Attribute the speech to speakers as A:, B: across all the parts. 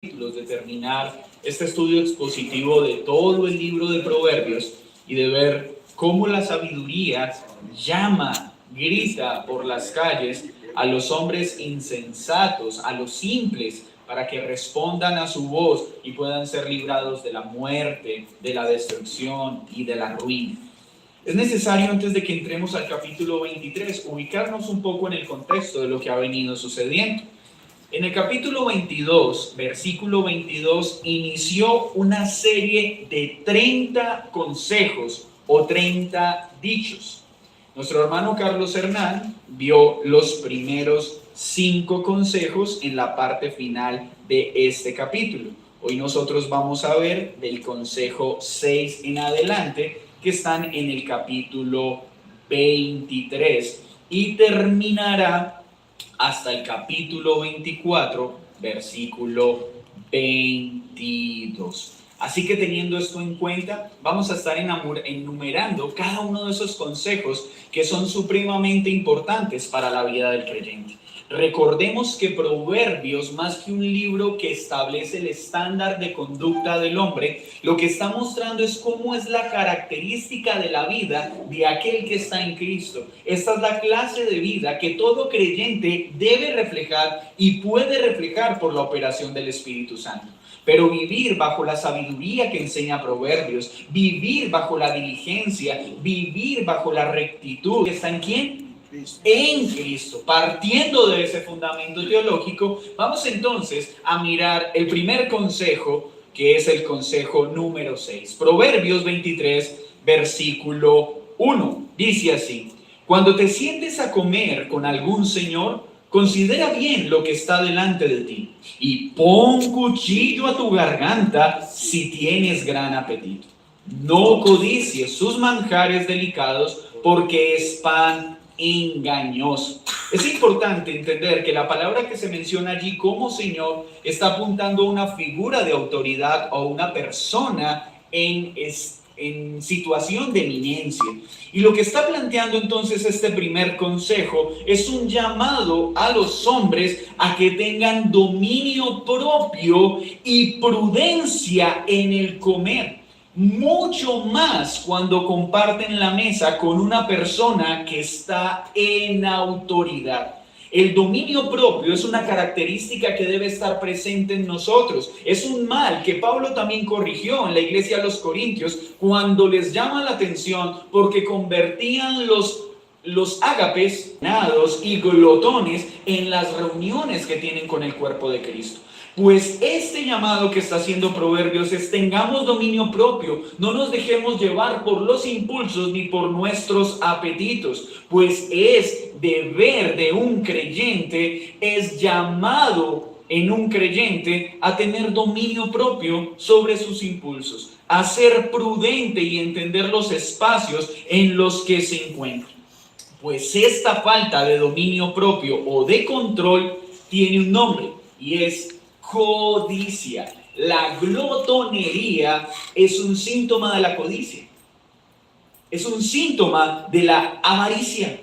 A: de terminar este estudio expositivo de todo el libro de Proverbios y de ver cómo la sabiduría llama, grita por las calles a los hombres insensatos, a los simples, para que respondan a su voz y puedan ser librados de la muerte, de la destrucción y de la ruina. Es necesario, antes de que entremos al capítulo 23, ubicarnos un poco en el contexto de lo que ha venido sucediendo. En el capítulo 22, versículo 22, inició una serie de 30 consejos o 30 dichos. Nuestro hermano Carlos Hernán vio los primeros 5 consejos en la parte final de este capítulo. Hoy nosotros vamos a ver del consejo 6 en adelante, que están en el capítulo 23, y terminará hasta el capítulo 24, versículo 22. Así que teniendo esto en cuenta, vamos a estar enumerando cada uno de esos consejos que son supremamente importantes para la vida del creyente. Recordemos que Proverbios, más que un libro que establece el estándar de conducta del hombre, lo que está mostrando es cómo es la característica de la vida de aquel que está en Cristo. Esta es la clase de vida que todo creyente debe reflejar y puede reflejar por la operación del Espíritu Santo. Pero vivir bajo la sabiduría que enseña Proverbios, vivir bajo la diligencia, vivir bajo la rectitud, ¿está en quién? En Cristo. Partiendo de ese fundamento teológico, vamos entonces a mirar el primer consejo, que es el consejo número 6. Proverbios 23, versículo 1. Dice así: cuando te sientes a comer con algún señor, considera bien lo que está delante de ti y pon cuchillo a tu garganta si tienes gran apetito. No codicies sus manjares delicados, porque es pan engañoso. Es importante entender que la palabra que se menciona allí como Señor está apuntando a una figura de autoridad o una persona en situación de eminencia. Y lo que está planteando entonces este primer consejo es un llamado a los hombres a que tengan dominio propio y prudencia en el comer. Mucho más cuando comparten la mesa con una persona que está en autoridad. El dominio propio es una característica que debe estar presente en nosotros. Es un mal que Pablo también corrigió en la iglesia de los Corintios cuando les llama la atención porque convertían los ágapes y glotones en las reuniones que tienen con el cuerpo de Cristo. Pues este llamado que está haciendo Proverbios es: tengamos dominio propio, no nos dejemos llevar por los impulsos ni por nuestros apetitos, pues es deber de un creyente, es llamado en un creyente a tener dominio propio sobre sus impulsos, a ser prudente y entender los espacios en los que se encuentra. Pues esta falta de dominio propio o de control tiene un nombre y es codicia. La glotonería es un síntoma de la codicia. Es un síntoma de la avaricia.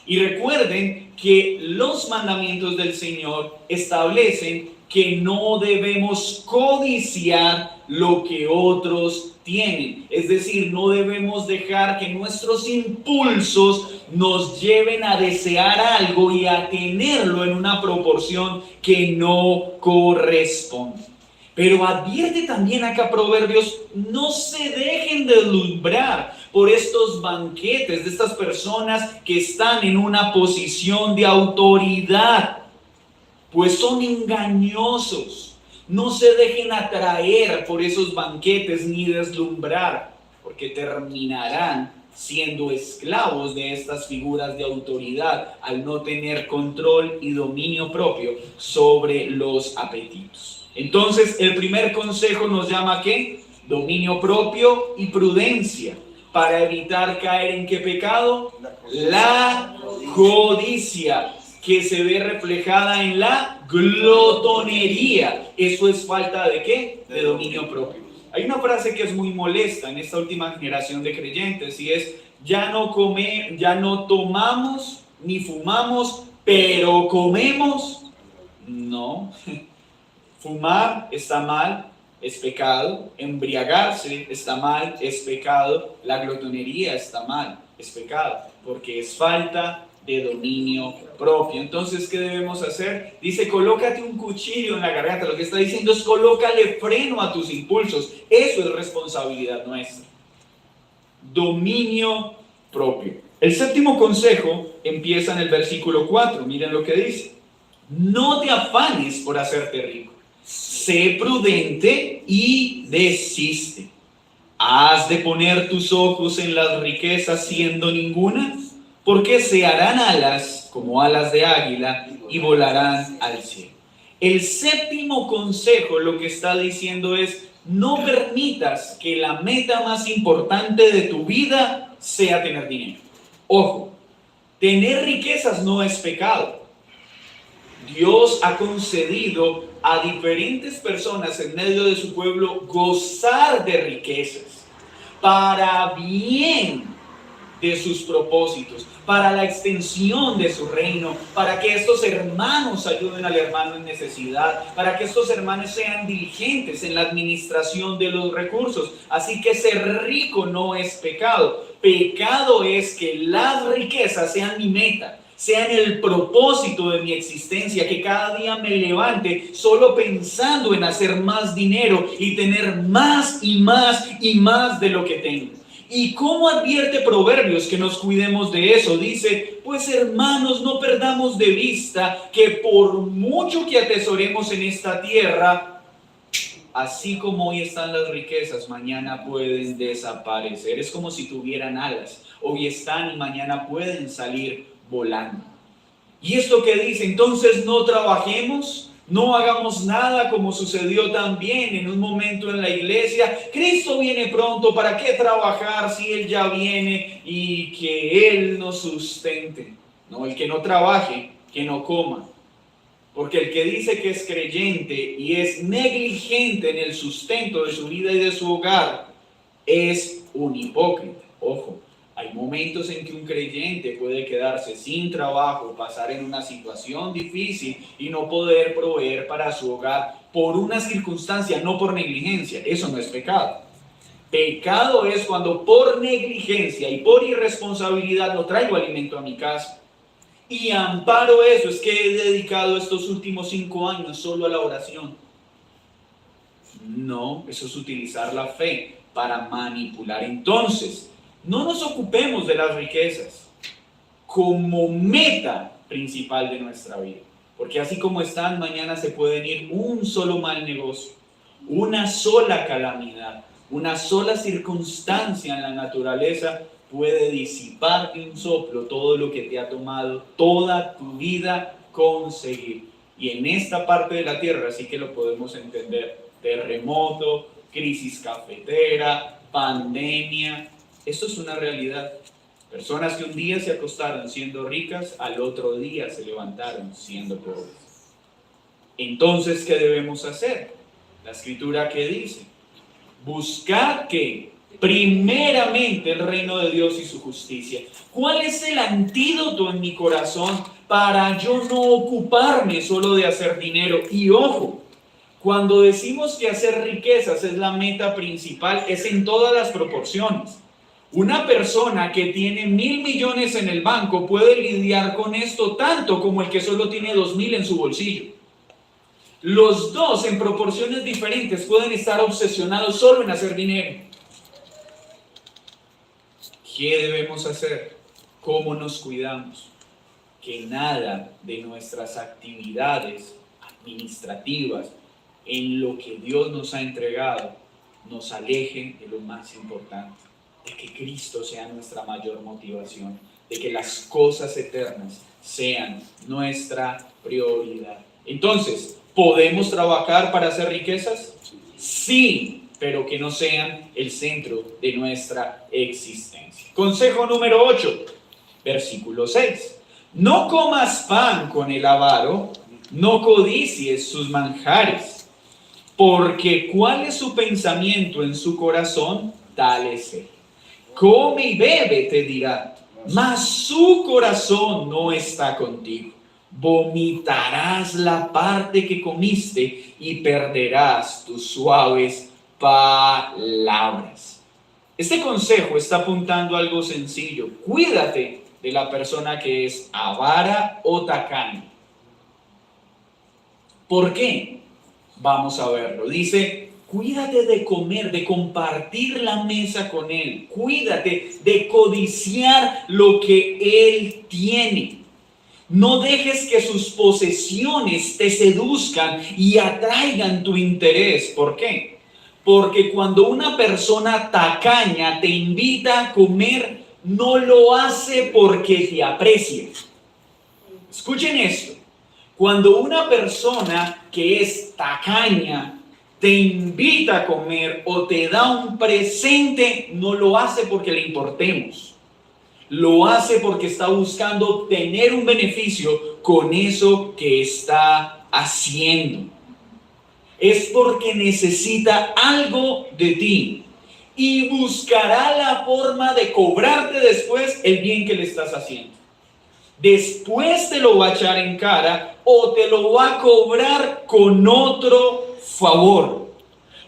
A: Y recuerden que los mandamientos del Señor establecen que no debemos codiciar lo que otros tienen. Es decir, no debemos dejar que nuestros impulsos nos lleven a desear algo y a tenerlo en una proporción que no corresponde. Pero advierte también acá Proverbios: no se dejen deslumbrar por estos banquetes de estas personas que están en una posición de autoridad, pues son engañosos. No se dejen atraer por esos banquetes ni deslumbrar, porque terminarán siendo esclavos de estas figuras de autoridad al no tener control y dominio propio sobre los apetitos. Entonces, el primer consejo nos llama ¿a qué? Dominio propio y prudencia, para evitar caer ¿en qué pecado? La codicia, que se ve reflejada en la glotonería. Eso es falta ¿de qué? De dominio propio. Hay una frase que es muy molesta en esta última generación de creyentes y es: ya no tomamos ni fumamos, pero comemos. No, Fumar está mal, es pecado. Embriagarse está mal, es pecado. La glotonería está mal, es pecado, porque es falta de dominio propio. Entonces, ¿qué debemos hacer? Dice, colócate un cuchillo en la garganta. Lo que está diciendo es, colócale freno a tus impulsos. Eso es responsabilidad nuestra. Dominio propio. El séptimo consejo empieza en el versículo 4. Miren lo que dice. No te afanes por hacerte rico. Sé prudente y desiste. ¿Has de poner tus ojos en las riquezas siendo ninguna? Porque se harán alas como alas de águila y volarán al cielo. El séptimo consejo lo que está diciendo es, no permitas que la meta más importante de tu vida sea tener dinero. Ojo, tener riquezas no es pecado. Dios ha concedido a diferentes personas en medio de su pueblo gozar de riquezas para bien de sus propósitos, para la extensión de su reino, para que estos hermanos ayuden al hermano en necesidad, para que estos hermanos sean diligentes en la administración de los recursos. Así que ser rico no es pecado. Pecado es que las riquezas sean mi meta, sean el propósito de mi existencia, que cada día me levante solo pensando en hacer más dinero y tener más y más y más de lo que tengo. ¿Y cómo advierte Proverbios que nos cuidemos de eso? Dice, pues hermanos, no perdamos de vista que por mucho que atesoremos en esta tierra, así como hoy están las riquezas, mañana pueden desaparecer. Es como si tuvieran alas. Hoy están y mañana pueden salir volando. ¿Y esto qué dice? Entonces no trabajemos. No hagamos nada como sucedió también en un momento en la iglesia. Cristo viene pronto, ¿para qué trabajar si Él ya viene y que Él nos sustente? No, el que no trabaje, que no coma. Porque el que dice que es creyente y es negligente en el sustento de su vida y de su hogar, es un hipócrita. Ojo. Hay momentos en que un creyente puede quedarse sin trabajo, pasar en una situación difícil y no poder proveer para su hogar por una circunstancia, no por negligencia. Eso no es pecado. Pecado es cuando por negligencia y por irresponsabilidad no traigo alimento a mi casa. Y amparo eso, es que he dedicado estos últimos 5 años solo a la oración. No, eso es utilizar la fe para manipular. Entonces, no nos ocupemos de las riquezas como meta principal de nuestra vida. Porque así como están, mañana se pueden ir un solo mal negocio, una sola calamidad, una sola circunstancia en la naturaleza puede disipar de un soplo todo lo que te ha tomado toda tu vida conseguir. Y en esta parte de la tierra sí que lo podemos entender. Terremoto, crisis cafetera, pandemia. Esto es una realidad. Personas que un día se acostaron siendo ricas, al otro día se levantaron siendo pobres. Entonces, ¿qué debemos hacer? La escritura que dice, buscad que primeramente el reino de Dios y su justicia. ¿Cuál es el antídoto en mi corazón para yo no ocuparme solo de hacer dinero? Y ojo, cuando decimos que hacer riquezas es la meta principal, es en todas las proporciones. Una persona que tiene 1.000 millones en el banco puede lidiar con esto tanto como el que solo tiene 2.000 en su bolsillo. Los dos en proporciones diferentes pueden estar obsesionados solo en hacer dinero. ¿Qué debemos hacer? ¿Cómo nos cuidamos? Que nada de nuestras actividades administrativas en lo que Dios nos ha entregado nos aleje de lo más importante, de que Cristo sea nuestra mayor motivación, de que las cosas eternas sean nuestra prioridad. Entonces, ¿podemos trabajar para hacer riquezas? Sí, pero que no sean el centro de nuestra existencia. Consejo número 8, versículo 6. No comas pan con el avaro, no codicies sus manjares, porque cuál es su pensamiento en su corazón, tal es él. Come y bebe, te dirá, mas su corazón no está contigo. vomitarás la parte que comiste y perderás tus suaves palabras. Este consejo está apuntando a algo sencillo. Cuídate de la persona que es avara o tacaña. ¿Por qué? Vamos a verlo. Dice, cuídate de comer, de compartir la mesa con él. Cuídate de codiciar lo que él tiene. No dejes que sus posesiones te seduzcan y atraigan tu interés. ¿Por qué? Porque cuando una persona tacaña te invita a comer, no lo hace porque te aprecia. Escuchen esto. Cuando una persona que es tacaña te invita a comer o te da un presente, no lo hace porque le importemos. Lo hace porque está buscando obtener un beneficio con eso que está haciendo. Es porque necesita algo de ti y buscará la forma de cobrarte después el bien que le estás haciendo. Después te lo va a echar en cara o te lo va a cobrar con otro favor.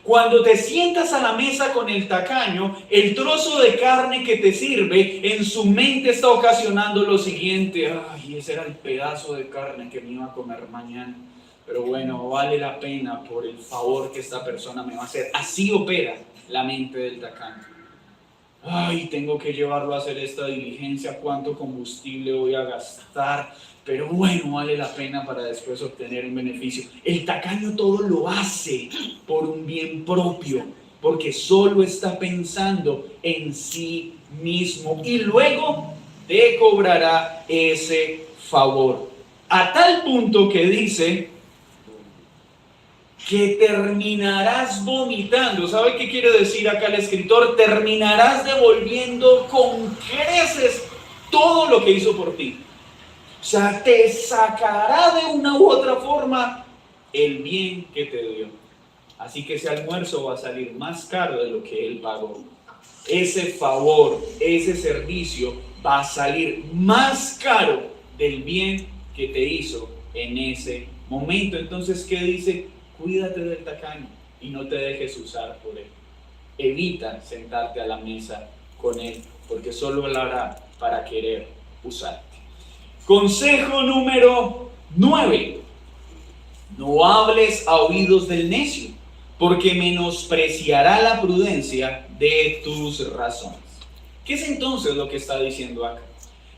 A: Cuando te sientas a la mesa con el tacaño, el trozo de carne que te sirve en su mente está ocasionando lo siguiente: ay, ese era el pedazo de carne que me iba a comer mañana, pero bueno, vale la pena por el favor que esta persona me va a hacer. Así opera la mente del tacaño. Ay, tengo que llevarlo a hacer esta diligencia, cuánto combustible voy a gastar, pero bueno, vale la pena para después obtener un beneficio. El tacaño todo lo hace por un bien propio, porque solo está pensando en sí mismo y luego te cobrará ese favor. A tal punto que dice que terminarás vomitando. ¿Sabe qué quiere decir acá el escritor? Terminarás devolviendo con creces todo lo que hizo por ti. O sea, te sacará de una u otra forma el bien que te dio. Así que ese almuerzo va a salir más caro de lo que él pagó. Ese favor, ese servicio va a salir más caro del bien que te hizo en ese momento. Entonces, ¿qué dice? Cuídate del tacaño y no te dejes usar por él. Evita sentarte a la mesa con él, porque solo lo hará para querer usarte. Consejo número 9. No hables a oídos del necio, porque menospreciará la prudencia de tus razones. ¿Qué es entonces lo que está diciendo acá?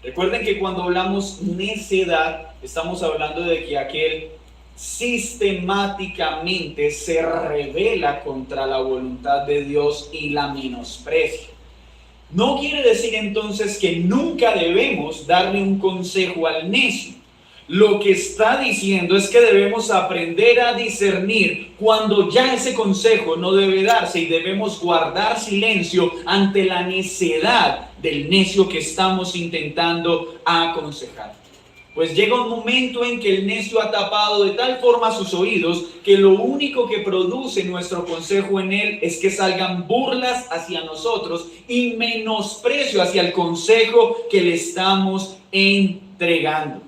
A: Recuerden que cuando hablamos necedad, estamos hablando de que aquel sistemáticamente se rebela contra la voluntad de Dios y la menosprecia. No quiere decir entonces que nunca debemos darle un consejo al necio. Lo que está diciendo es que debemos aprender a discernir cuando ya ese consejo no debe darse y debemos guardar silencio ante la necedad del necio que estamos intentando aconsejar. Pues llega un momento en que el necio ha tapado de tal forma sus oídos que lo único que produce nuestro consejo en él es que salgan burlas hacia nosotros y menosprecio hacia el consejo que le estamos entregando.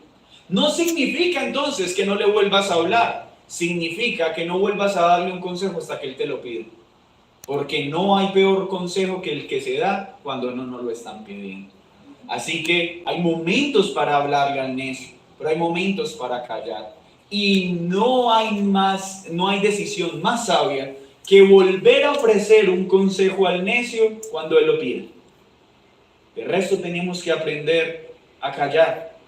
A: No significa entonces que no le vuelvas a hablar, significa que no vuelvas a darle un consejo hasta que él te lo pida. Porque no hay peor consejo que el que se da cuando no nos lo están pidiendo. Así que hay momentos para hablarle al necio, pero hay momentos para callar. Y no hay decisión más sabia que volver a ofrecer un consejo al necio cuando él lo pide. De resto tenemos que aprender a callar,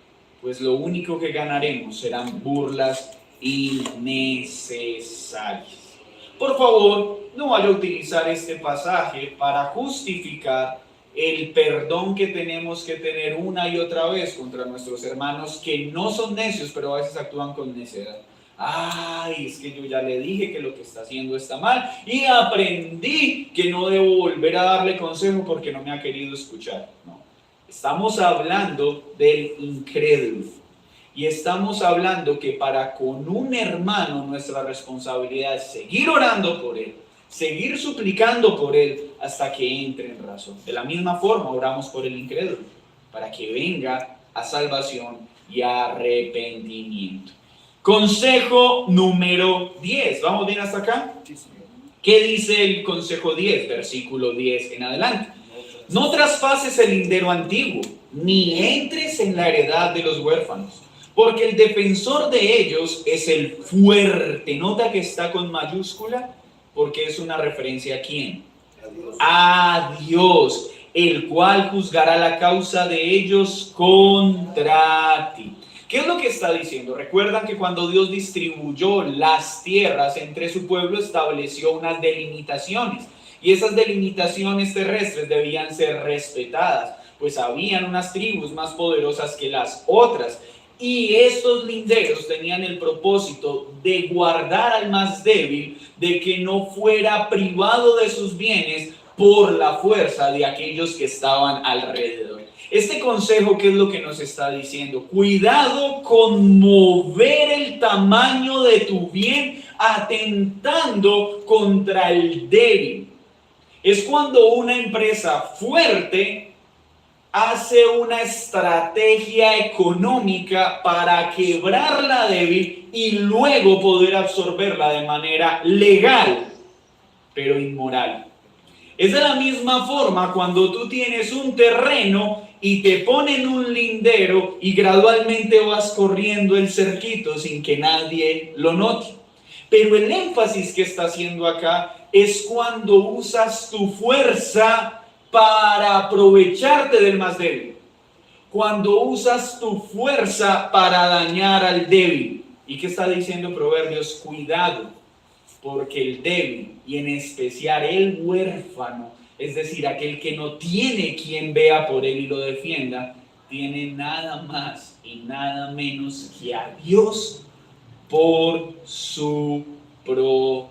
A: pues lo único que ganaremos serán burlas innecesarias. Por favor, no vaya a utilizar este pasaje para justificar el perdón que tenemos que tener una y otra vez contra nuestros hermanos que no son necios, pero a veces actúan con necedad. Ay, es que yo ya le dije que lo que está haciendo está mal y aprendí que no debo volver a darle consejo porque no me ha querido escuchar. No, estamos hablando del incrédulo y estamos hablando que para con un hermano nuestra responsabilidad es seguir orando por él, seguir suplicando por él hasta que entre en razón. De la misma forma oramos por el incrédulo, para que venga a salvación y arrepentimiento. Consejo número 10. ¿Vamos bien hasta acá? ¿Qué dice el consejo 10? Versículo 10 en adelante. No traspases el lindero antiguo, ni entres en la heredad de los huérfanos, porque el defensor de ellos es el fuerte. Nota que está con mayúscula, porque es una referencia a ¿quién? A Dios, el cual juzgará la causa de ellos contra ti. ¿Qué es lo que está diciendo? Recuerdan que cuando Dios distribuyó las tierras entre su pueblo, estableció unas delimitaciones. Y esas delimitaciones terrestres debían ser respetadas, pues habían unas tribus más poderosas que las otras. Y estos linderos tenían el propósito de guardar al más débil, de que no fuera privado de sus bienes por la fuerza de aquellos que estaban alrededor. Este consejo, ¿qué es lo que nos está diciendo? Cuidado con mover el tamaño de tu bien atentando contra el débil. Es cuando una empresa fuerte hace una estrategia económica para quebrar la débil y luego poder absorberla de manera legal, pero inmoral. Es de la misma forma cuando tú tienes un terreno y te ponen un lindero y gradualmente vas corriendo el cerquito sin que nadie lo note. Pero el énfasis que está haciendo acá es cuando usas tu fuerza para aprovecharte del más débil. Cuando usas tu fuerza para dañar al débil. ¿Y qué está diciendo Proverbios? Cuidado, porque el débil, y en especial el huérfano, es decir, aquel que no tiene quien vea por él y lo defienda, tiene nada más y nada menos que a Dios por su protector.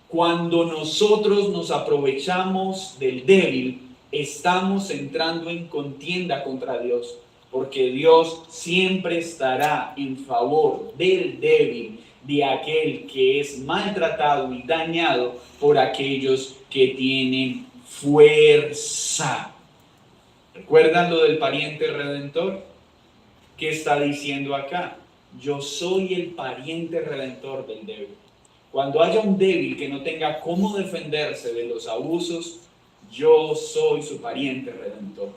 A: Cuando nosotros nos aprovechamos del débil, estamos entrando en contienda contra Dios, porque Dios siempre estará en favor del débil, de aquel que es maltratado y dañado por aquellos que tienen fuerza. ¿Recuerdan lo del pariente redentor? ¿Qué está diciendo acá? Yo soy el pariente redentor del débil. Cuando haya un débil que no tenga cómo defenderse de los abusos, yo soy su pariente redentor.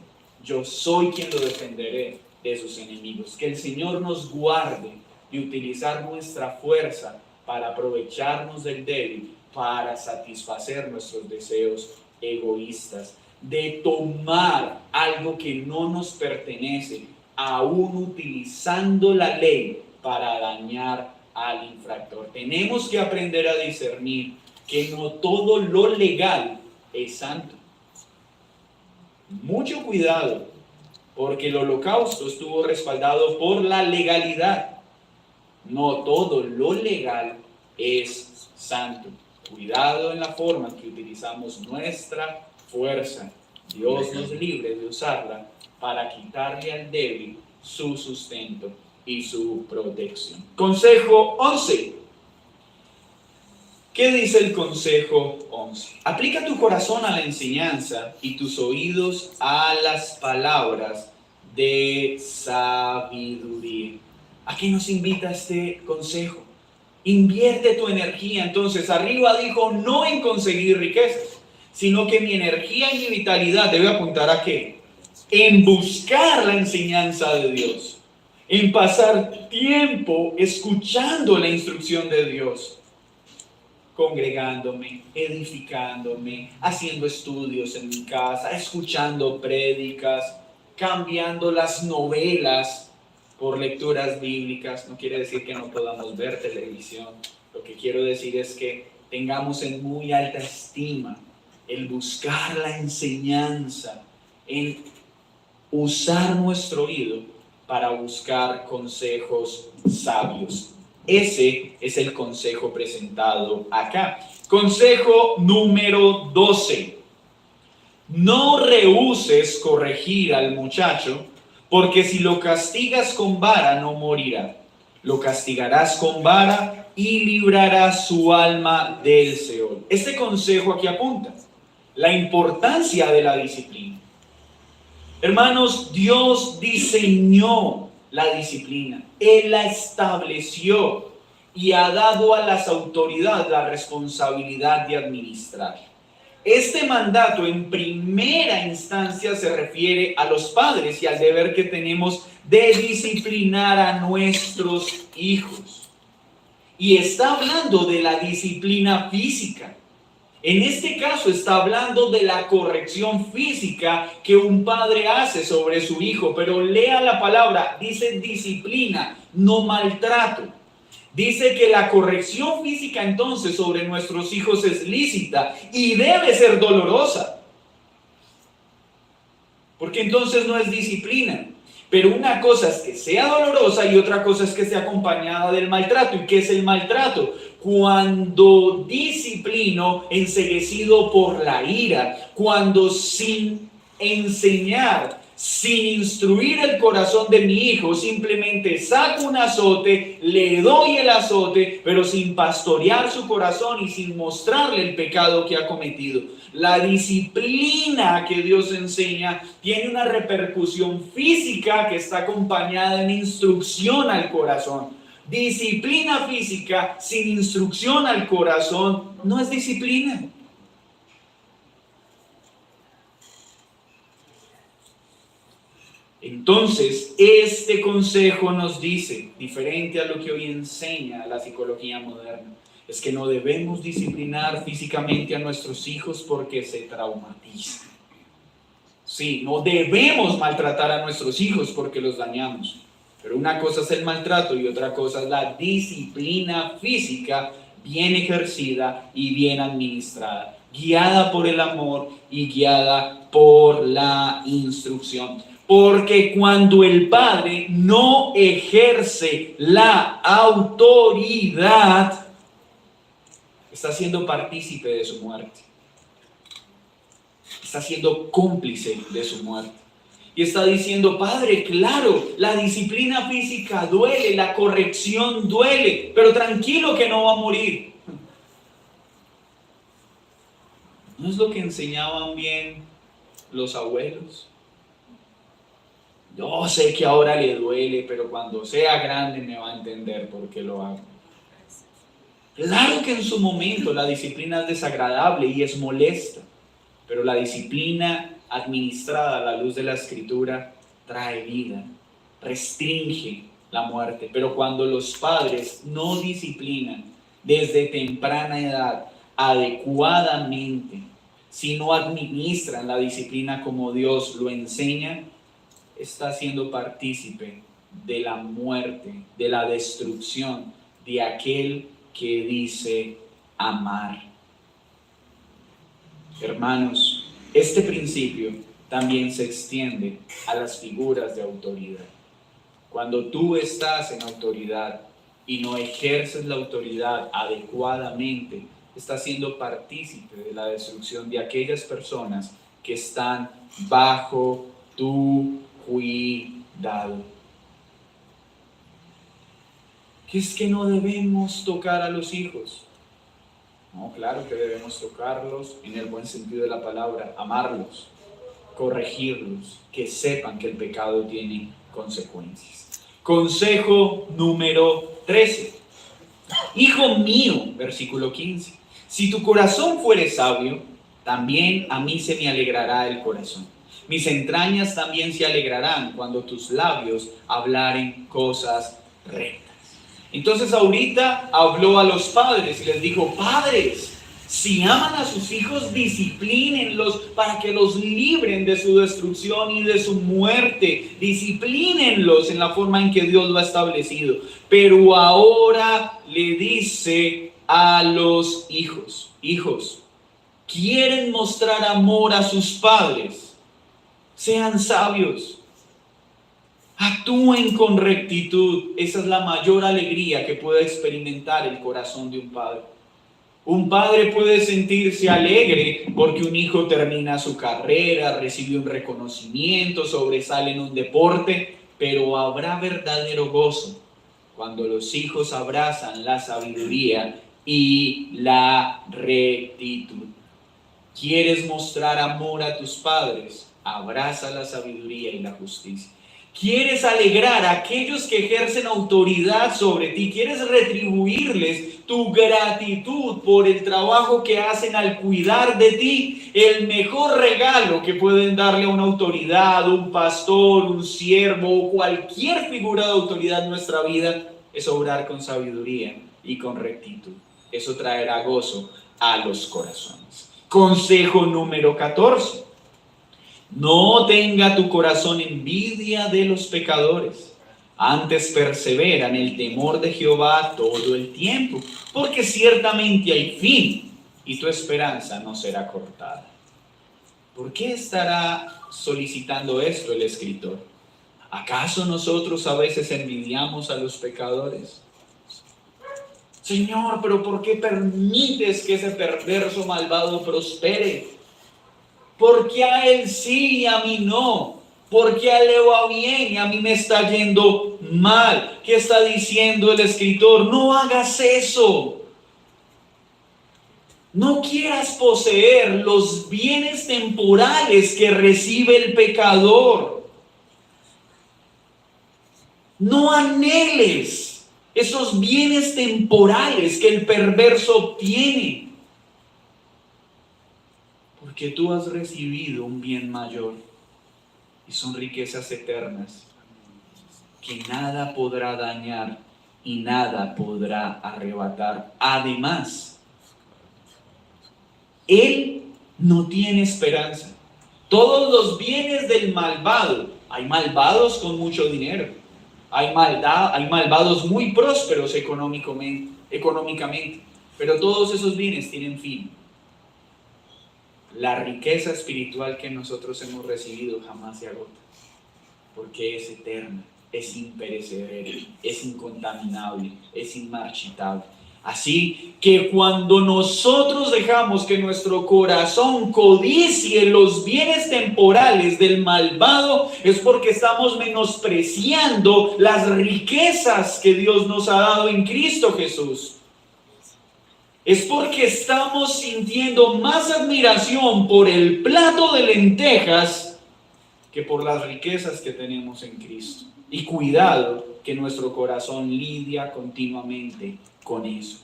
A: Yo soy quien lo defenderé de sus enemigos. Que el Señor nos guarde de utilizar nuestra fuerza para aprovecharnos del débil, para satisfacer nuestros deseos egoístas, de tomar algo que no nos pertenece, aún utilizando la ley para dañar al infractor. Tenemos que aprender a discernir que no todo lo legal es santo. Mucho cuidado, porque el holocausto estuvo respaldado por la legalidad. No todo lo legal es santo. Cuidado en la forma en que utilizamos nuestra fuerza. Dios nos libre de usarla para quitarle al débil su sustento y su protección. Consejo 11. ¿Qué dice el consejo 11? Aplica tu corazón a la enseñanza y tus oídos a las palabras de sabiduría. ¿A qué nos invita este consejo? Invierte tu energía. Entonces, arriba dijo no en conseguir riquezas, sino que mi energía y mi vitalidad debe apuntar ¿a qué? En buscar la enseñanza de Dios, en pasar tiempo escuchando la instrucción de Dios, congregándome, edificándome, haciendo estudios en mi casa, escuchando prédicas, cambiando las novelas por lecturas bíblicas. No quiere decir que no podamos ver televisión. Lo que quiero decir es que tengamos en muy alta estima el buscar la enseñanza, en usar nuestro oído para buscar consejos sabios. Ese es el consejo presentado acá. Consejo número 12. No rehúses corregir al muchacho, porque si lo castigas con vara no morirá. Lo castigarás con vara y librarás su alma del Seol. Este consejo aquí apunta la importancia de la disciplina. Hermanos, Dios diseñó la disciplina, Él la estableció y ha dado a las autoridades la responsabilidad de administrar. Este mandato en primera instancia se refiere a los padres y al deber que tenemos de disciplinar a nuestros hijos. Y está hablando de la disciplina física. En este caso está hablando de la corrección física que un padre hace sobre su hijo, pero lea la palabra, dice disciplina, no maltrato. Dice que la corrección física entonces sobre nuestros hijos es lícita y debe ser dolorosa, porque entonces no es disciplina. Pero una cosa es que sea dolorosa y otra cosa es que esté acompañada del maltrato. ¿Y qué es el maltrato? Cuando disciplino enceguecido por la ira, cuando sin enseñar, sin instruir el corazón de mi hijo, simplemente saco un azote, le doy el azote, pero sin pastorear su corazón y sin mostrarle el pecado que ha cometido. La disciplina que Dios enseña tiene una repercusión física que está acompañada en instrucción al corazón. Disciplina física sin instrucción al corazón no es disciplina. Entonces, este consejo nos dice, diferente a lo que hoy enseña la psicología moderna, es que no debemos disciplinar físicamente a nuestros hijos porque se traumatizan. Sí, no debemos maltratar a nuestros hijos porque los dañamos. Pero una cosa es el maltrato y otra cosa es la disciplina física bien ejercida y bien administrada, guiada por el amor y guiada por la instrucción. Porque cuando el padre no ejerce la autoridad, está siendo partícipe de su muerte. Está siendo cómplice de su muerte. Y está diciendo, padre, claro, la disciplina física duele, la corrección duele, pero tranquilo que no va a morir. ¿No es lo que enseñaban bien los abuelos? Yo sé que ahora le duele, pero cuando sea grande me va a entender por qué lo hago. Claro que en su momento la disciplina es desagradable y es molesta, pero la disciplina administrada a la luz de la Escritura trae vida, restringe la muerte. Pero cuando los padres no disciplinan desde temprana edad adecuadamente, si no administran la disciplina como Dios lo enseña, está siendo partícipe de la muerte, de la destrucción de aquel que dice amar. Hermanos, este principio también se extiende a las figuras de autoridad. Cuando tú estás en autoridad y no ejerces la autoridad adecuadamente, estás siendo partícipe de la destrucción de aquellas personas que están bajo tu cuidado. ¿Qué es que no debemos tocar a los hijos? No, claro que debemos tocarlos en el buen sentido de la palabra, amarlos, corregirlos, que sepan que el pecado tiene consecuencias. Consejo número 13. Hijo mío, versículo 15, si tu corazón fuere sabio, también a mí se me alegrará el corazón. Mis entrañas también se alegrarán cuando tus labios hablaren cosas rectas. Entonces ahorita habló a los padres y les dijo, padres, si aman a sus hijos, disciplínenlos para que los libren de su destrucción y de su muerte. Disciplínenlos en la forma en que Dios lo ha establecido. Pero ahora le dice a los hijos, hijos, ¿quieren mostrar amor a sus padres? Sean sabios. Actúen con rectitud. Esa es la mayor alegría que puede experimentar el corazón de un padre. Un padre puede sentirse alegre porque un hijo termina su carrera, recibe un reconocimiento, sobresale en un deporte, pero habrá verdadero gozo cuando los hijos abrazan la sabiduría y la rectitud. ¿Quieres mostrar amor a tus padres? abraza la sabiduría y la justicia. Quieres alegrar a aquellos que ejercen autoridad sobre ti. Quieres retribuirles tu gratitud por el trabajo que hacen al cuidar de ti. El mejor regalo que pueden darle a una autoridad, un pastor, un siervo o cualquier figura de autoridad en nuestra vida es obrar con sabiduría y con rectitud. Eso traerá gozo a los corazones. Consejo número 14. No tenga tu corazón envidia de los pecadores, antes persevera en el temor de Jehová todo el tiempo, porque ciertamente hay fin y tu esperanza no será cortada. ¿Por qué estará solicitando esto el escritor? ¿Acaso nosotros a veces envidiamos a los pecadores? Señor, pero ¿por qué permites que ese perverso malvado prospere? ¿Por qué a él sí y a mí no? ¿Por qué a él le va bien y a mí me está yendo mal? ¿Qué está diciendo el escritor? No hagas eso. No quieras poseer los bienes temporales que recibe el pecador. No anheles esos bienes temporales que el perverso obtiene. Porque tú has recibido un bien mayor y son riquezas eternas que nada podrá dañar y nada podrá arrebatar. Además, él no tiene esperanza. Todos los bienes del malvado, hay malvados con mucho dinero, hay malvados muy prósperos económicamente, pero todos esos bienes tienen fin. La riqueza espiritual que nosotros hemos recibido jamás se agota, porque es eterna, es imperecedera, es incontaminable, es inmarchitable. Así que cuando nosotros dejamos que nuestro corazón codicie los bienes temporales del malvado, es porque estamos menospreciando las riquezas que Dios nos ha dado en Cristo Jesús. Es porque estamos sintiendo más admiración por el plato de lentejas que por las riquezas que tenemos en Cristo. Y cuidado que nuestro corazón lidia continuamente con eso.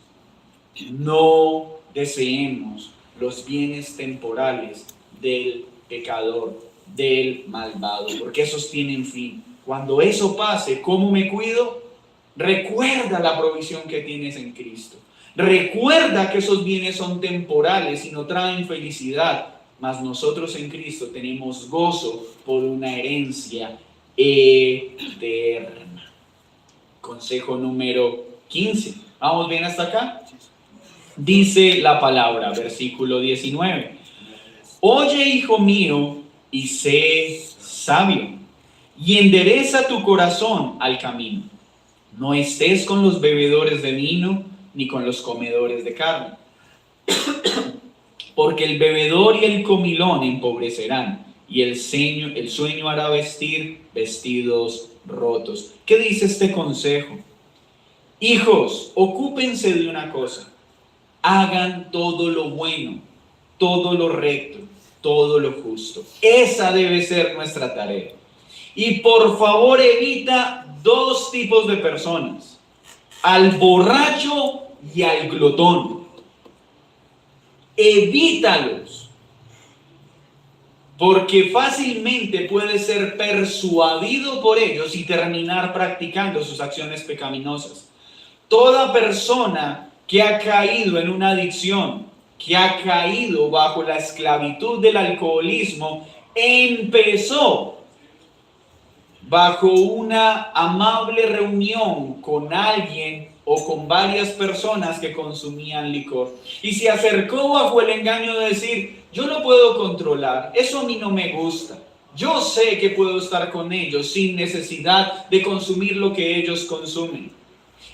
A: No deseemos los bienes temporales del pecador, del malvado, porque esos tienen fin. Cuando eso pase, ¿cómo me cuido? Recuerda la provisión que tienes en Cristo. Recuerda que esos bienes son temporales y no traen felicidad, mas nosotros en Cristo tenemos gozo por una herencia eterna. Consejo número 15. ¿Vamos bien hasta acá? Dice la palabra, versículo 19. Oye, hijo mío, y sé sabio, y endereza tu corazón al camino. No estés con los bebedores de vino, ni con los comedores de carne, porque el bebedor y el comilón empobrecerán, y el sueño hará vestir vestidos rotos. ¿Qué dice este consejo? Hijos, ocúpense de una cosa, hagan todo lo bueno, todo lo recto, todo lo justo. Esa debe ser nuestra tarea. Y por favor evita dos tipos de personas: al borracho y al glotón. Evítalos, porque fácilmente puedes ser persuadido por ellos y terminar practicando sus acciones pecaminosas. Toda persona que ha caído en una adicción, que ha caído bajo la esclavitud del alcoholismo, empezó bajo una amable reunión con alguien o con varias personas que consumían licor, y se acercó bajo el engaño de decir: yo lo puedo controlar, eso a mí no me gusta, yo sé que puedo estar con ellos sin necesidad de consumir lo que ellos consumen.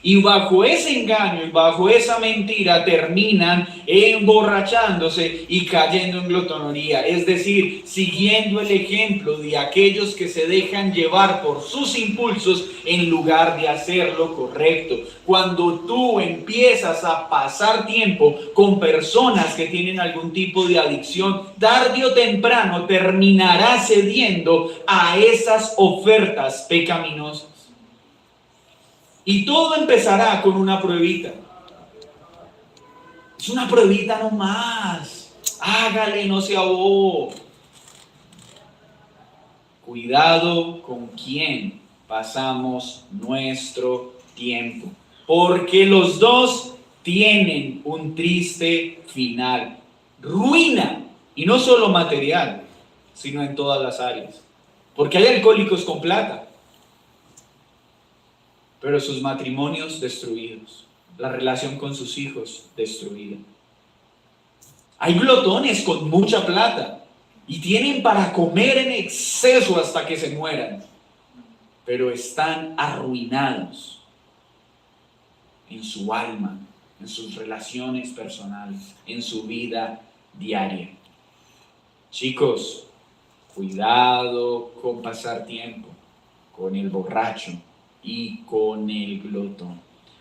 A: Y bajo ese engaño y bajo esa mentira terminan emborrachándose y cayendo en glotonería. Es decir, siguiendo el ejemplo de aquellos que se dejan llevar por sus impulsos en lugar de hacer lo correcto. Cuando tú empiezas a pasar tiempo con personas que tienen algún tipo de adicción, tarde o temprano terminarás cediendo a esas ofertas pecaminosas. Y todo empezará con una pruebita. Es una pruebita nomás. Hágale, no sea bobo. Cuidado con quién pasamos nuestro tiempo. Porque los dos tienen un triste final. Ruina. Y no solo material, sino en todas las áreas. Porque hay alcohólicos con plata, pero sus matrimonios destruidos, la relación con sus hijos destruida. Hay glotones con mucha plata y tienen para comer en exceso hasta que se mueran, pero están arruinados en su alma, en sus relaciones personales, en su vida diaria. Chicos, cuidado con pasar tiempo con el borracho y con el glotón.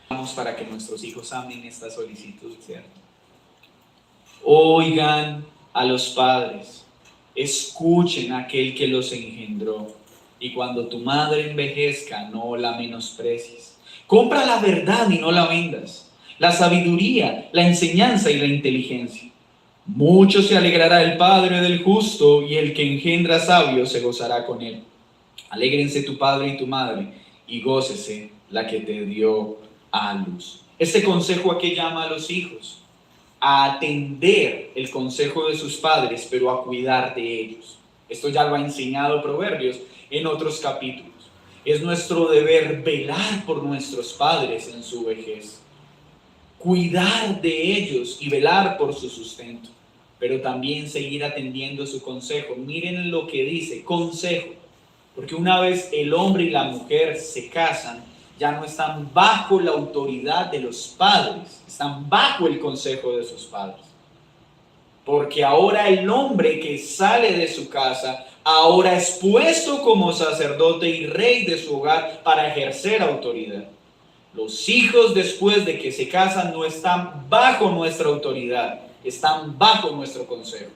A: Vamos para que nuestros hijos amen esta solicitud, ¿cierto? Oigan a los padres, escuchen a aquel que los engendró, y cuando tu madre envejezca, no la menosprecies. Compra la verdad y no la vendas, la sabiduría, la enseñanza y la inteligencia. Mucho se alegrará el padre del justo, y el que engendra sabio se gozará con él. Alégrense tu padre y tu madre, y gócese la que te dio a luz. Este consejo a qué llama a los hijos: a atender el consejo de sus padres, pero a cuidar de ellos. Esto ya lo ha enseñado Proverbios en otros capítulos. Es nuestro deber velar por nuestros padres en su vejez, cuidar de ellos y velar por su sustento, pero también seguir atendiendo su consejo. Miren lo que dice: consejo. Porque una vez el hombre y la mujer se casan, ya no están bajo la autoridad de los padres, están bajo el consejo de sus padres. Porque ahora el hombre que sale de su casa, ahora es puesto como sacerdote y rey de su hogar para ejercer autoridad. Los hijos, después de que se casan, no están bajo nuestra autoridad, están bajo nuestro consejo.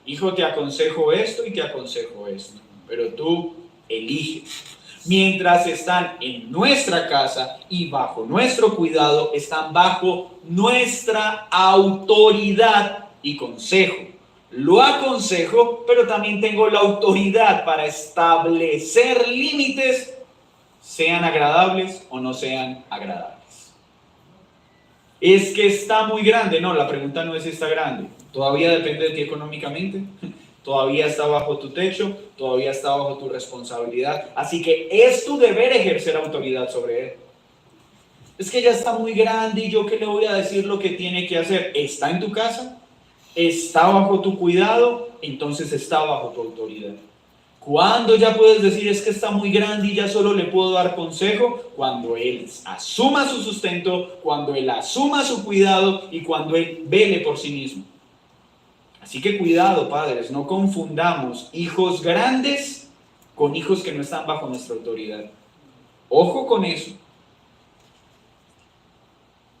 A: Hijo, te aconsejo esto y te aconsejo esto, pero tú elige. Mientras están en nuestra casa y bajo nuestro cuidado, están bajo nuestra autoridad y consejo. Lo aconsejo, pero también tengo la autoridad para establecer límites, sean agradables o no sean agradables. Es que está muy grande. No, la pregunta no es si está grande. Todavía depende de ti económicamente. Todavía está bajo tu techo, todavía está bajo tu responsabilidad. Así que es tu deber ejercer autoridad sobre él. Es que ya está muy grande y yo qué le voy a decir lo que tiene que hacer. ¿Está en tu casa? ¿Está bajo tu cuidado? Entonces está bajo tu autoridad. ¿Cuándo ya puedes decir es que está muy grande y ya solo le puedo dar consejo? Cuando él asuma su sustento, cuando él asuma su cuidado y cuando él vele por sí mismo. Así que cuidado, padres, no confundamos hijos grandes con hijos que no están bajo nuestra autoridad. Ojo con eso.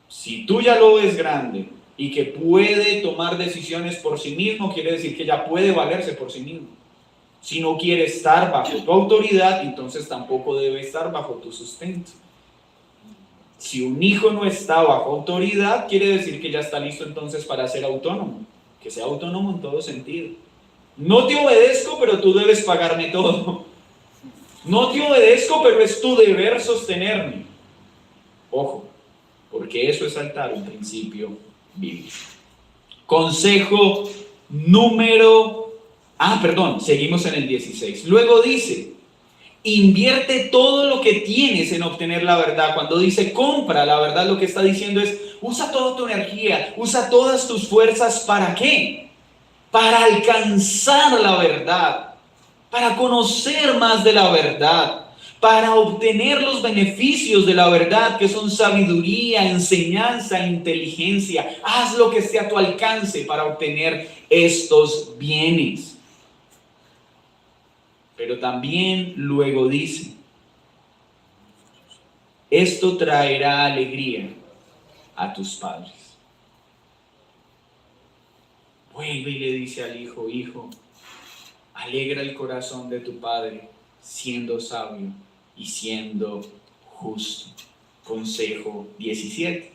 A: Si tú ya lo ves grande y que puede tomar decisiones por sí mismo, quiere decir que ya puede valerse por sí mismo. Si no quiere estar bajo tu autoridad, entonces tampoco debe estar bajo tu sustento. Si un hijo no está bajo autoridad, quiere decir que ya está listo entonces para ser autónomo. Que sea autónomo en todo sentido. No te obedezco, pero tú debes pagarme todo. No te obedezco, pero es tu deber sostenerme. Ojo, porque eso es saltar un principio bíblico. Consejo número... seguimos en el 16. Luego dice: invierte todo lo que tienes en obtener la verdad. Cuando dice compra la verdad, lo que está diciendo es: usa toda tu energía, usa todas tus fuerzas. ¿Para qué? Para alcanzar la verdad, para conocer más de la verdad, para obtener los beneficios de la verdad, que son sabiduría, enseñanza, inteligencia. Haz lo que esté a tu alcance para obtener estos bienes. Pero también luego dice, esto traerá alegría a tus padres. Vuelve y le dice al hijo, hijo, alegra el corazón de tu padre siendo sabio y siendo justo. Consejo 17.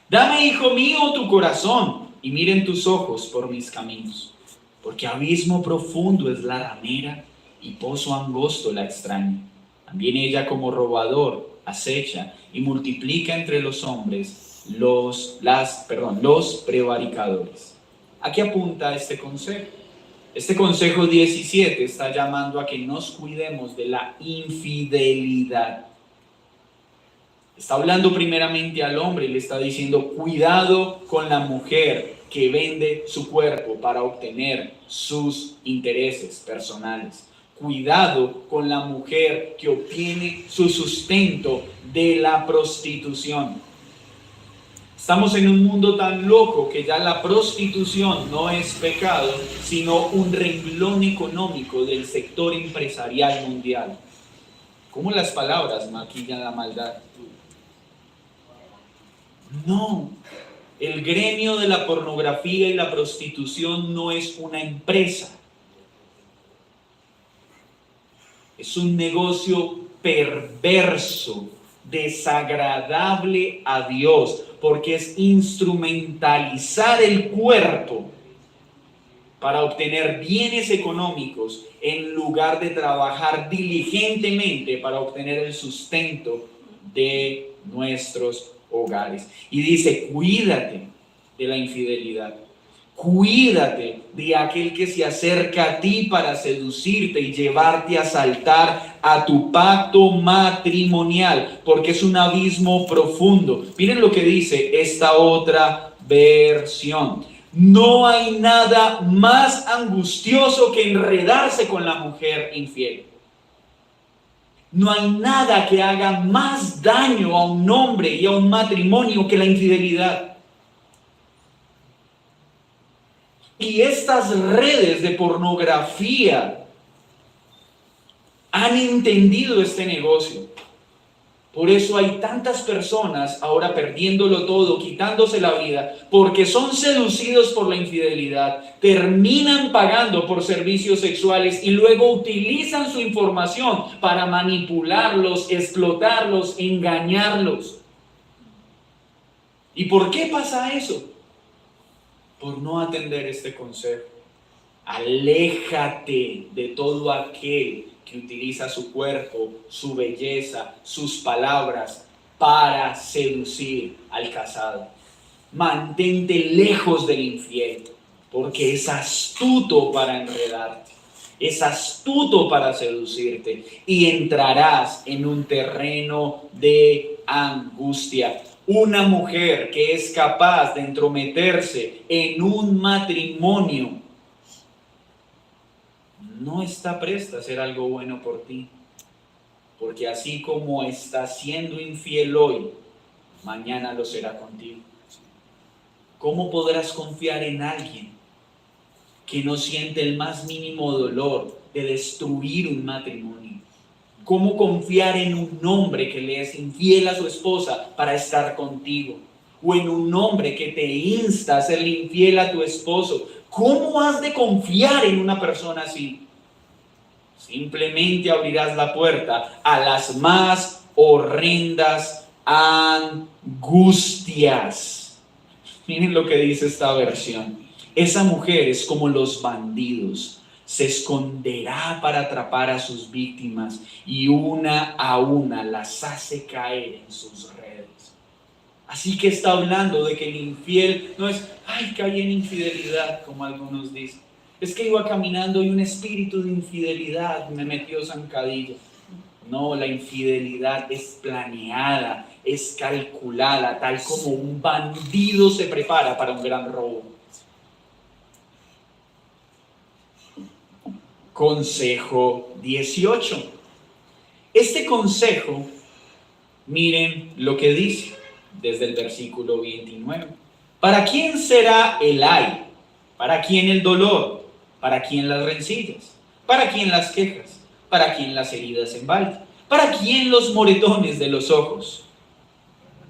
A: Dame, hijo mío, tu corazón y miren tus ojos por mis caminos, porque abismo profundo es la ramera y pozo angosto la extraña. También ella como robador acecha y multiplica entre los hombres los prevaricadores. ¿A qué apunta este consejo? Este consejo 17 está llamando a que nos cuidemos de la infidelidad. Está hablando primeramente al hombre y le está diciendo, cuidado con la mujer que vende su cuerpo para obtener sus intereses personales. Cuidado con la mujer que obtiene su sustento de la prostitución. Estamos en un mundo tan loco que ya la prostitución no es pecado, sino un renglón económico del sector empresarial mundial. ¿Cómo las palabras maquillan la maldad? No, el gremio de la pornografía y la prostitución no es una empresa. Es un negocio perverso, desagradable a Dios, porque es instrumentalizar el cuerpo para obtener bienes económicos en lugar de trabajar diligentemente para obtener el sustento de nuestros hogares. Y dice, cuídate de la infidelidad. Cuídate de aquel que se acerca a ti para seducirte y llevarte a saltar a tu pacto matrimonial, porque es un abismo profundo. Miren lo que dice esta otra versión. No hay nada más angustioso que enredarse con la mujer infiel. No hay nada que haga más daño a un hombre y a un matrimonio que la infidelidad. Y estas redes de pornografía han entendido este negocio. Por eso hay tantas personas ahora perdiéndolo todo, quitándose la vida, porque son seducidos por la infidelidad, terminan pagando por servicios sexuales y luego utilizan su información para manipularlos, explotarlos, engañarlos. ¿Y por qué pasa eso? Por no atender este consejo. Aléjate de todo aquel que utiliza su cuerpo, su belleza, sus palabras para seducir al casado. Mantente lejos del infiel, porque es astuto para enredarte, es astuto para seducirte y entrarás en un terreno de angustia. Una mujer que es capaz de entrometerse en un matrimonio no está presta a hacer algo bueno por ti, porque así como está siendo infiel hoy, mañana lo será contigo. ¿Cómo podrás confiar en alguien que no siente el más mínimo dolor de destruir un matrimonio? ¿Cómo confiar en un hombre que le es infiel a su esposa para estar contigo? O en un hombre que te insta a serle infiel a tu esposo. ¿Cómo has de confiar en una persona así? Simplemente abrirás la puerta a las más horrendas angustias. Miren lo que dice esta versión. Esa mujer es como los bandidos. Se esconderá para atrapar a sus víctimas y una a una las hace caer en sus redes. Así que está hablando de que el infiel no es, ay, caí en infidelidad, como algunos dicen. Es que iba caminando y un espíritu de infidelidad me metió zancadillo. No, la infidelidad es planeada, es calculada, tal como un bandido se prepara para un gran robo. Consejo 18. Este consejo, miren lo que dice desde el versículo 29. ¿Para quién será el ay? ¿Para quién el dolor? ¿Para quién las rencillas? ¿Para quién las quejas? ¿Para quién las heridas en balde? ¿Para quién los moretones de los ojos?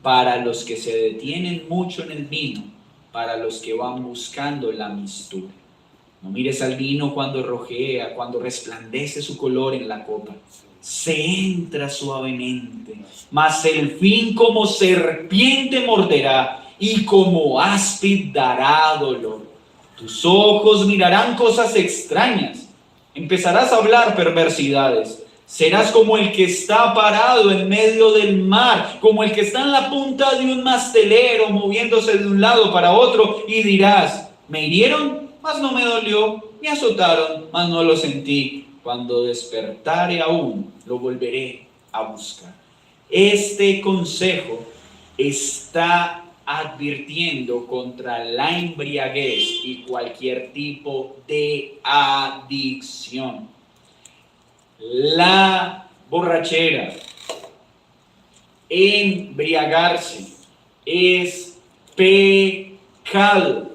A: Para los que se detienen mucho en el vino, para los que van buscando la mistura. No mires al vino cuando rojea, cuando resplandece su color en la copa. Se entra suavemente, mas el fin como serpiente morderá y como áspid dará dolor. Tus ojos mirarán cosas extrañas, empezarás a hablar perversidades. Serás como el que está parado en medio del mar, como el que está en la punta de un mastelero moviéndose de un lado para otro, y dirás: me hirieron, mas no me dolió, me azotaron, mas no lo sentí. Cuando despertare aún, lo volveré a buscar. Este consejo está advirtiendo contra la embriaguez y cualquier tipo de adicción. La borrachera, embriagarse, es pecado.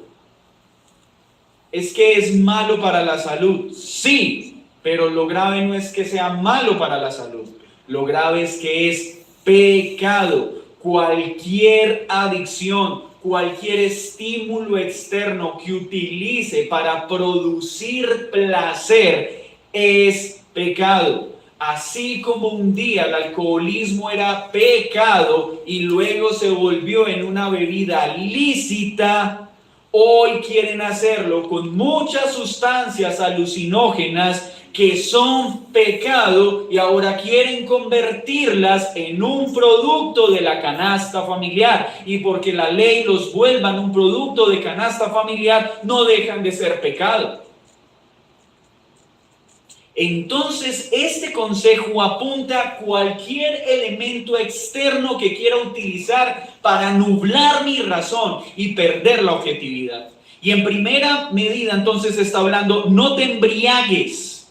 A: ¿Es que es malo para la salud? Sí, pero lo grave no es que sea malo para la salud. Lo grave es que es pecado. Cualquier adicción, cualquier estímulo externo que utilice para producir placer es pecado. Así como un día el alcoholismo era pecado y luego se volvió en una bebida lícita, hoy quieren hacerlo con muchas sustancias alucinógenas que son pecado y ahora quieren convertirlas en un producto de la canasta familiar. Y porque la ley los vuelva en un producto de canasta familiar, no dejan de ser pecado. Entonces, este consejo apunta a cualquier elemento externo que quiera utilizar para nublar mi razón y perder la objetividad. Y en primera medida, entonces, está hablando: no te embriagues,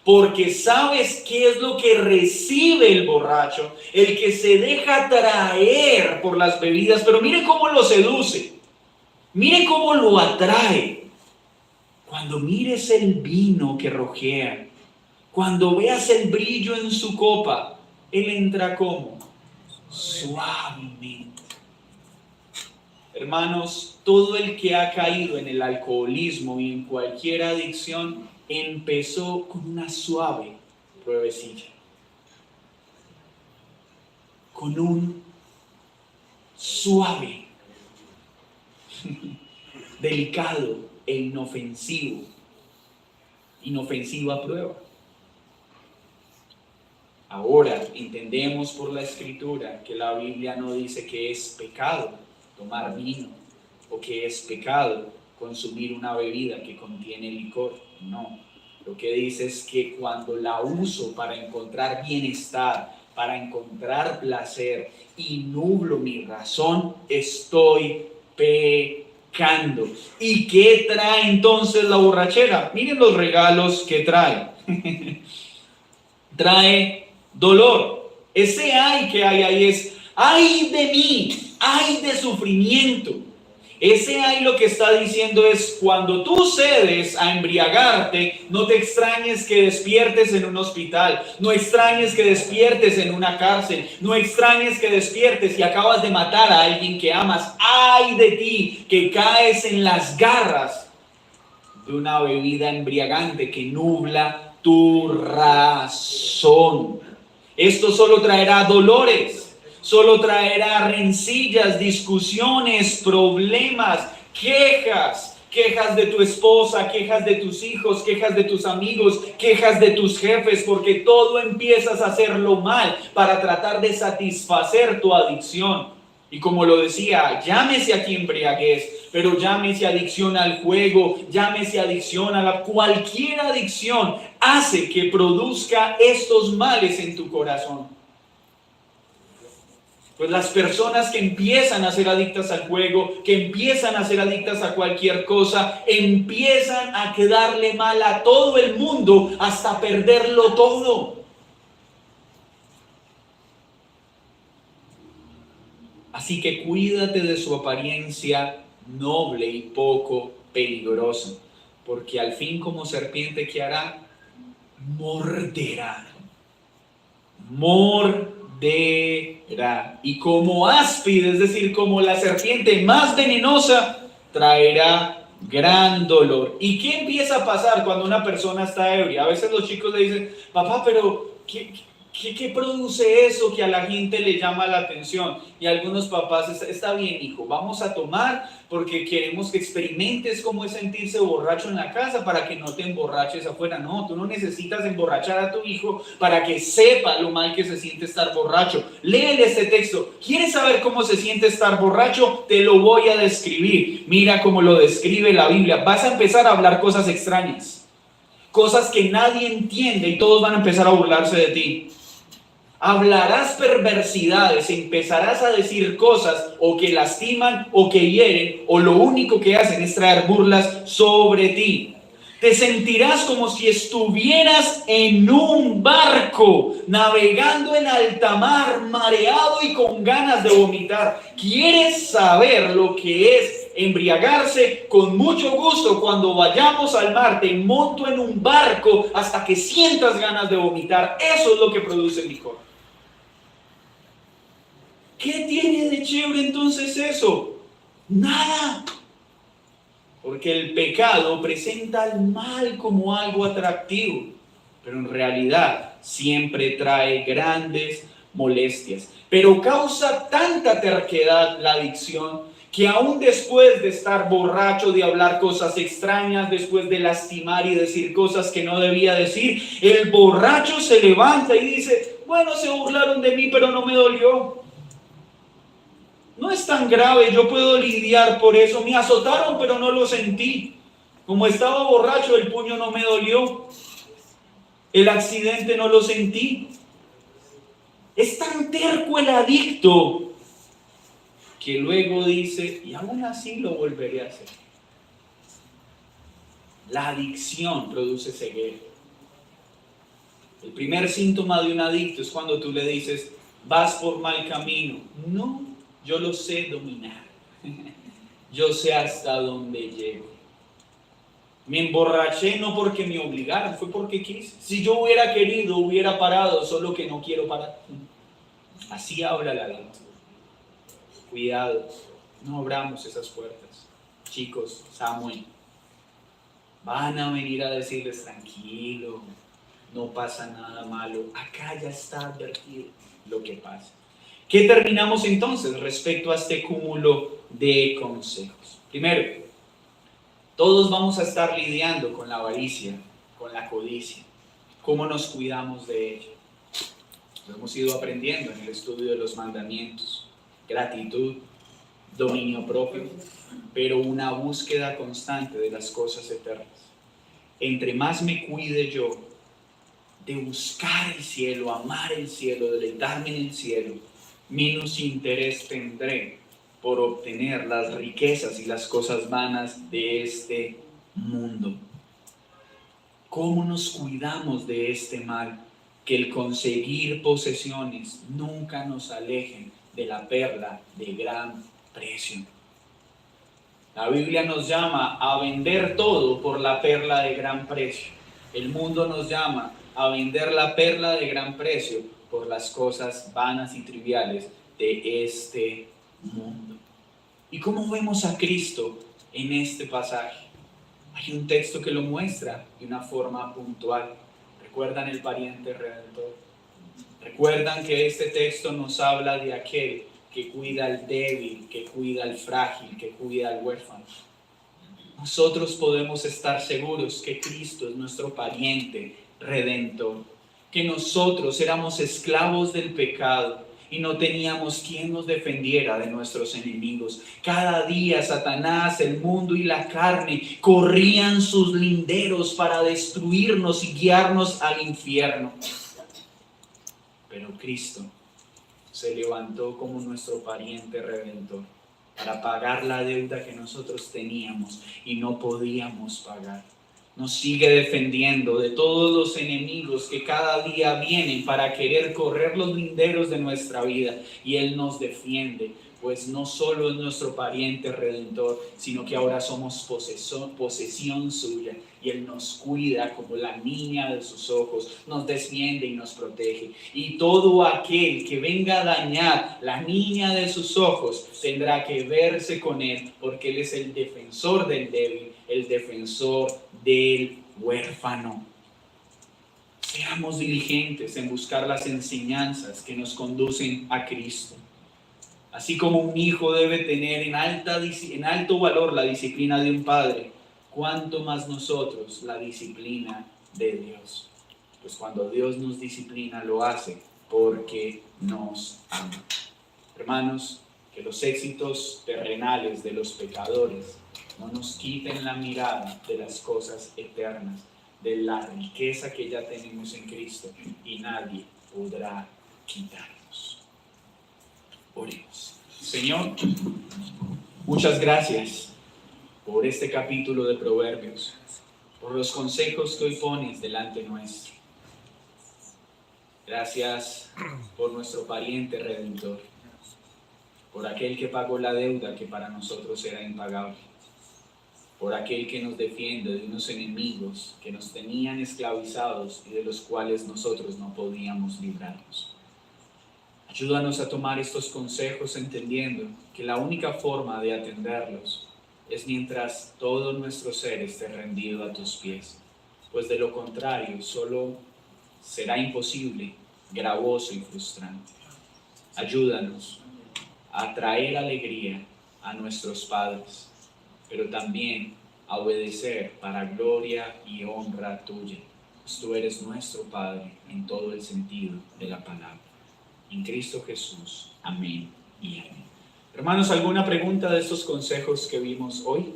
A: porque sabes qué es lo que recibe el borracho, el que se deja atraer por las bebidas. Pero mire cómo lo seduce, mire cómo lo atrae. Cuando mires el vino que rojea, cuando veas el brillo en su copa, él entra como suavemente. Hermanos, todo el que ha caído en el alcoholismo y en cualquier adicción empezó con una suave pruebecilla, con un suave, delicado e inofensiva prueba. Ahora entendemos por la Escritura que la Biblia no dice que es pecado tomar vino o que es pecado consumir una bebida que contiene licor. No, lo que dice es que cuando la uso para encontrar bienestar, para encontrar placer y nublo mi razón, estoy pecando. ¿Y qué trae entonces la borrachera? Miren los regalos que trae. Trae dolor. Ese ay que hay ahí es: ay de mí, ay de sufrimiento. Ese ay lo que está diciendo es: cuando tú cedes a embriagarte, no te extrañes que despiertes en un hospital, no extrañes que despiertes en una cárcel, no extrañes que despiertes y acabas de matar a alguien que amas. Ay de ti, que caes en las garras de una bebida embriagante que nubla tu razón. Esto solo traerá dolores, solo traerá rencillas, discusiones, problemas, quejas de tu esposa, quejas de tus hijos, quejas de tus amigos, quejas de tus jefes, porque todo empiezas a hacerlo mal para tratar de satisfacer tu adicción. Y como lo decía, llámese aquí embriaguez, pero llámese adicción al juego, llámese adicción a cualquier adicción hace que produzca estos males en tu corazón. Pues las personas que empiezan a ser adictas al juego, que empiezan a ser adictas a cualquier cosa, empiezan a quedarle mal a todo el mundo hasta perderlo todo. Así que cuídate de su apariencia noble y poco peligrosa, porque al fin como serpiente que hará, morderá, y como áspide, es decir, como la serpiente más venenosa, traerá gran dolor. ¿Y qué empieza a pasar cuando una persona está ebria? A veces los chicos le dicen, papá, pero ¿qué produce eso que a la gente le llama la atención? Y algunos papás, está bien, hijo, vamos a tomar porque queremos que experimentes cómo es sentirse borracho en la casa para que no te emborraches afuera. No, tú no necesitas emborrachar a tu hijo para que sepa lo mal que se siente estar borracho. Léele este texto. ¿Quieres saber cómo se siente estar borracho? Te lo voy a describir. Mira cómo lo describe la Biblia. Vas a empezar a hablar cosas extrañas, cosas que nadie entiende y todos van a empezar a burlarse de ti. Hablarás perversidades, empezarás a decir cosas o que lastiman o que hieren o lo único que hacen es traer burlas sobre ti. Te sentirás como si estuvieras en un barco, navegando en alta mar, mareado y con ganas de vomitar. ¿Quieres saber lo que es embriagarse? Con mucho gusto, cuando vayamos al mar, te monto en un barco hasta que sientas ganas de vomitar. Eso es lo que produce el licor. ¿Qué tiene de chévere entonces eso? Nada. Porque el pecado presenta al mal como algo atractivo, pero en realidad siempre trae grandes molestias. Pero causa tanta terquedad la adicción que aún después de estar borracho, de hablar cosas extrañas, después de lastimar y decir cosas que no debía decir, el borracho se levanta y dice, bueno, se burlaron de mí, pero no me dolió. No es tan grave, yo puedo lidiar por eso. Me azotaron, pero no lo sentí. Como estaba borracho, el puño no me dolió. El accidente no lo sentí. Es tan terco el adicto que luego dice, y aún así lo volveré a hacer. La adicción produce ceguera. El primer síntoma de un adicto es cuando tú le dices, vas por mal camino. No. Yo lo sé dominar. Yo sé hasta dónde llego. Me emborraché no porque me obligaron, fue porque quise. Si yo hubiera querido, hubiera parado, solo que no quiero parar. Así habla la ley. Cuidado, no abramos esas puertas. Chicos, Samuel, van a venir a decirles, tranquilo, no pasa nada malo. Acá ya está advertido lo que pasa. ¿Qué terminamos entonces respecto a este cúmulo de consejos? Primero, todos vamos a estar lidiando con la avaricia, con la codicia. ¿Cómo nos cuidamos de ella? Lo hemos ido aprendiendo en el estudio de los mandamientos. Gratitud, dominio propio, pero una búsqueda constante de las cosas eternas. Entre más me cuide yo de buscar el cielo, amar el cielo, deleitarme en el cielo, menos interés tendré por obtener las riquezas y las cosas vanas de este mundo. ¿Cómo nos cuidamos de este mal? Que el conseguir posesiones nunca nos alejen de la perla de gran precio. La Biblia nos llama a vender todo por la perla de gran precio. El mundo nos llama a vender la perla de gran precio por las cosas vanas y triviales de este mundo. ¿Y cómo vemos a Cristo en este pasaje? Hay un texto que lo muestra de una forma puntual. ¿Recuerdan el pariente redentor? ¿Recuerdan que este texto nos habla de aquel que cuida al débil, que cuida al frágil, que cuida al huérfano? Nosotros podemos estar seguros que Cristo es nuestro pariente redentor, que nosotros éramos esclavos del pecado y no teníamos quien nos defendiera de nuestros enemigos. Cada día Satanás, el mundo y la carne corrían sus linderos para destruirnos y guiarnos al infierno. Pero Cristo se levantó como nuestro pariente redentor para pagar la deuda que nosotros teníamos y no podíamos pagar. Nos sigue defendiendo de todos los enemigos que cada día vienen para querer correr los linderos de nuestra vida, y Él nos defiende, pues no solo es nuestro pariente redentor, sino que ahora somos posesión suya, y Él nos cuida como la niña de sus ojos, nos defiende y nos protege. Y todo aquel que venga a dañar la niña de sus ojos tendrá que verse con Él, porque Él es el defensor del débil, el defensor del huérfano. Seamos diligentes en buscar las enseñanzas que nos conducen a Cristo. Así como un hijo debe tener en alto valor la disciplina de un padre, cuánto más nosotros la disciplina de Dios. Pues cuando Dios nos disciplina, lo hace porque nos ama. Hermanos, que los éxitos terrenales de los pecadores no nos quiten la mirada de las cosas eternas, de la riqueza que ya tenemos en Cristo, y nadie podrá quitarnos. Oremos. Señor, muchas gracias por este capítulo de Proverbios, por los consejos que hoy pones delante nuestro. Gracias por nuestro pariente redentor, por aquel que pagó la deuda que para nosotros era impagable, por aquel que nos defiende de unos enemigos que nos tenían esclavizados y de los cuales nosotros no podíamos librarnos. Ayúdanos a tomar estos consejos entendiendo que la única forma de atenderlos es mientras todo nuestro ser esté rendido a tus pies, pues de lo contrario solo será imposible, gravoso y frustrante. Ayúdanos a traer alegría a nuestros padres, pero también a obedecer para gloria y honra tuya, pues tú eres nuestro Padre en todo el sentido de la palabra. En Cristo Jesús. Amén y amén. Hermanos, ¿alguna pregunta de estos consejos que vimos hoy?